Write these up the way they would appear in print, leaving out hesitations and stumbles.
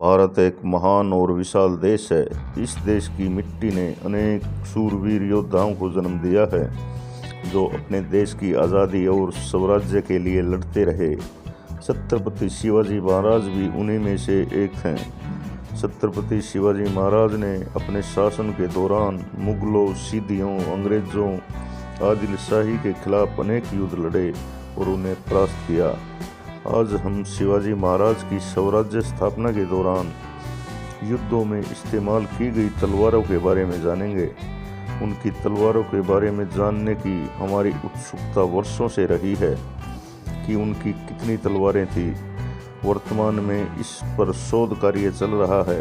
भारत एक महान और विशाल देश है। इस देश की मिट्टी ने अनेक शूरवीर योद्धाओं को जन्म दिया है, जो अपने देश की आज़ादी और स्वराज्य के लिए लड़ते रहे। छत्रपति शिवाजी महाराज भी उन्हीं में से एक हैं। छत्रपति शिवाजी महाराज ने अपने शासन के दौरान मुगलों, सिद्धियों, अंग्रेज़ों, आदिलशाही के खिलाफ अनेक युद्ध लड़े और उन्हें परास्त किया। आज हम शिवाजी महाराज की स्वराज्य स्थापना के दौरान युद्धों में इस्तेमाल की गई तलवारों के बारे में जानेंगे। उनकी तलवारों के बारे में जानने की हमारी उत्सुकता वर्षों से रही है कि उनकी कितनी तलवारें थीं। वर्तमान में इस पर शोध कार्य चल रहा है।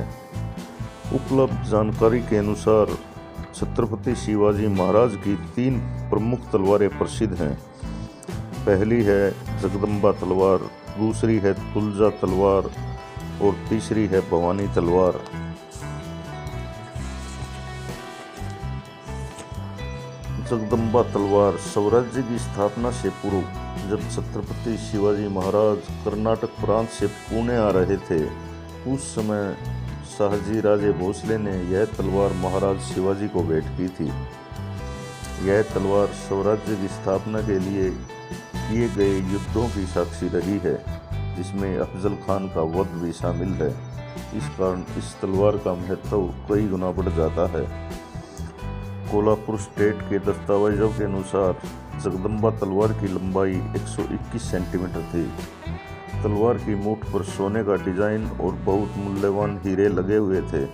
उपलब्ध जानकारी के अनुसार छत्रपति शिवाजी महाराज की 3 प्रमुख तलवारें प्रसिद्ध हैं। पहली है जगदम्बा तलवार, दूसरी है तुलजा तलवार और तीसरी है भवानी तलवार। जगदम्बा तलवार स्वराज्य की स्थापना से पूर्व, जब छत्रपति शिवाजी महाराज कर्नाटक प्रांत से पुणे आ रहे थे, उस समय शाहजी राजे भोसले ने यह तलवार महाराज शिवाजी को भेंट की थी। यह तलवार स्वराज्य की स्थापना के लिए किए गए युद्धों की साक्षी रही है, जिसमें अफजल खान का वध भी शामिल है। इस कारण इस तलवार का महत्व कई गुना बढ़ जाता है। कोल्हापुर स्टेट के दस्तावेजों के अनुसार जगदम्बा तलवार की लंबाई 121 सेंटीमीटर थी। तलवार की मूठ पर सोने का डिजाइन और बहुत मूल्यवान हीरे लगे हुए थे।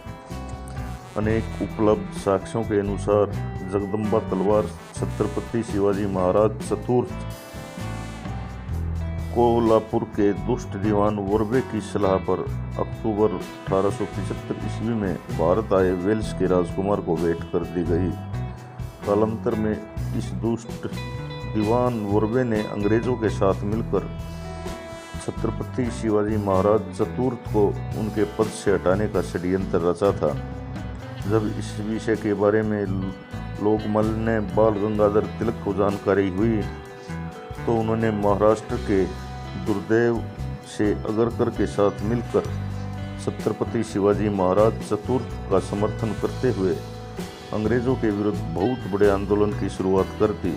अनेक उपलब्ध साक्ष्यों के अनुसार जगदम्बा तलवार छत्रपति शिवाजी महाराज चतुर्थ कोल्हापुर के दुष्ट दीवान वर्बे की सलाह पर अक्टूबर 1875 ईस्वी में भारत आए वेल्स के राजकुमार को भेंट कर दी गई। कालांतर में इस दुष्ट दीवान वर्बे ने अंग्रेजों के साथ मिलकर छत्रपति शिवाजी महाराज चतुर्थ को उनके पद से हटाने का षड्यंत्र रचा था। जब इस विषय के बारे में लोकमान्य ने बाल गंगाधर तिलक को जानकारी हुई, तो उन्होंने महाराष्ट्र के दुर्दैव से अगरकर के साथ मिलकर छत्रपति शिवाजी महाराज चतुर्थ का समर्थन करते हुए अंग्रेजों के विरुद्ध बहुत बड़े आंदोलन की शुरुआत कर दी।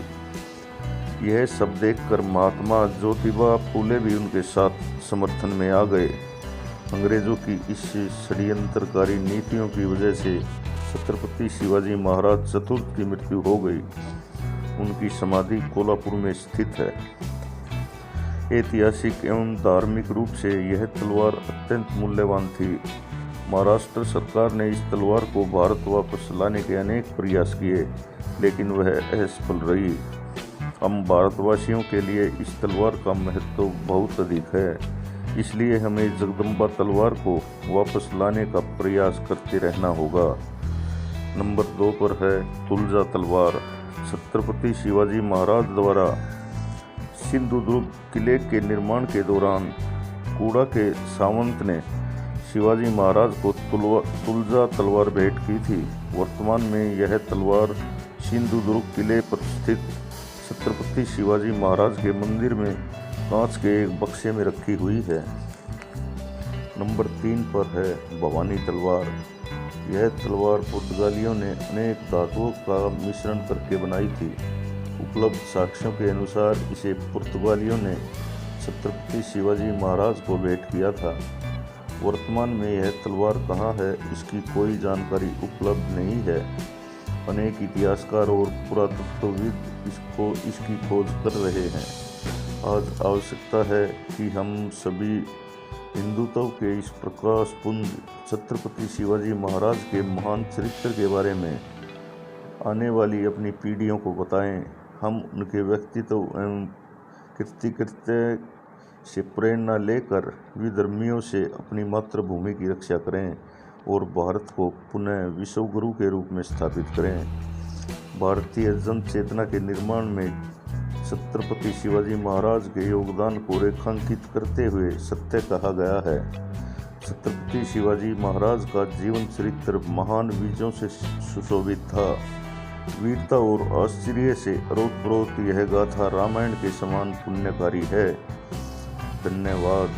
यह सब देखकर महात्मा ज्योतिबा फूले भी उनके साथ समर्थन में आ गए। अंग्रेजों की इस षड्यंत्रकारी नीतियों की वजह से छत्रपति शिवाजी महाराज चतुर्थ की मृत्यु हो गई। उनकी समाधि कोल्हापुर में स्थित है। ऐतिहासिक एवं धार्मिक रूप से यह तलवार अत्यंत मूल्यवान थी। महाराष्ट्र सरकार ने इस तलवार को भारत वापस लाने के अनेक प्रयास किए, लेकिन वह असफल रही। हम भारतवासियों के लिए इस तलवार का महत्व बहुत अधिक है, इसलिए हमें जगदम्बा तलवार को वापस लाने का प्रयास करते रहना होगा। नंबर 2 पर है तुलजा तलवार। छत्रपति शिवाजी महाराज द्वारा सिंधुदुर्ग किले के निर्माण के दौरान कूड़ा के सावंत ने शिवाजी महाराज को तुलजा तलवार भेंट की थी। वर्तमान में यह तलवार सिंधुदुर्ग किले पर स्थित छत्रपति शिवाजी महाराज के मंदिर में कांच के एक बक्से में रखी हुई है। नंबर 3 पर है भवानी तलवार। यह तलवार पुर्तगालियों ने अनेक धातुओं का मिश्रण करके बनाई थी। उपलब्ध साक्ष्यों के अनुसार इसे पुर्तगालियों ने छत्रपति शिवाजी महाराज को भेंट किया था। वर्तमान में यह तलवार कहाँ है, इसकी कोई जानकारी उपलब्ध नहीं है। अनेक इतिहासकार और पुरातत्वविद इसकी खोज कर रहे हैं। आज आवश्यकता है कि हम सभी हिंदुत्व के इस प्रकाशपुंज छत्रपति शिवाजी महाराज के महान चरित्र के बारे में आने वाली अपनी पीढ़ियों को बताएं। हम उनके व्यक्तित्व एवं कृत्य से प्रेरणा लेकर विधर्मियों से अपनी मातृभूमि की रक्षा करें और भारत को पुनः विश्व गुरु के रूप में स्थापित करें। भारतीय जन चेतना के निर्माण में छत्रपति शिवाजी महाराज के योगदान को रेखांकित करते हुए सत्य कहा गया है। छत्रपति शिवाजी महाराज का जीवन चरित्र महान विजयों से सुशोभित था। वीरता और आश्चर्य से अरोत-प्रोत यह गाथा रामायण के समान पुण्यकारी है। धन्यवाद।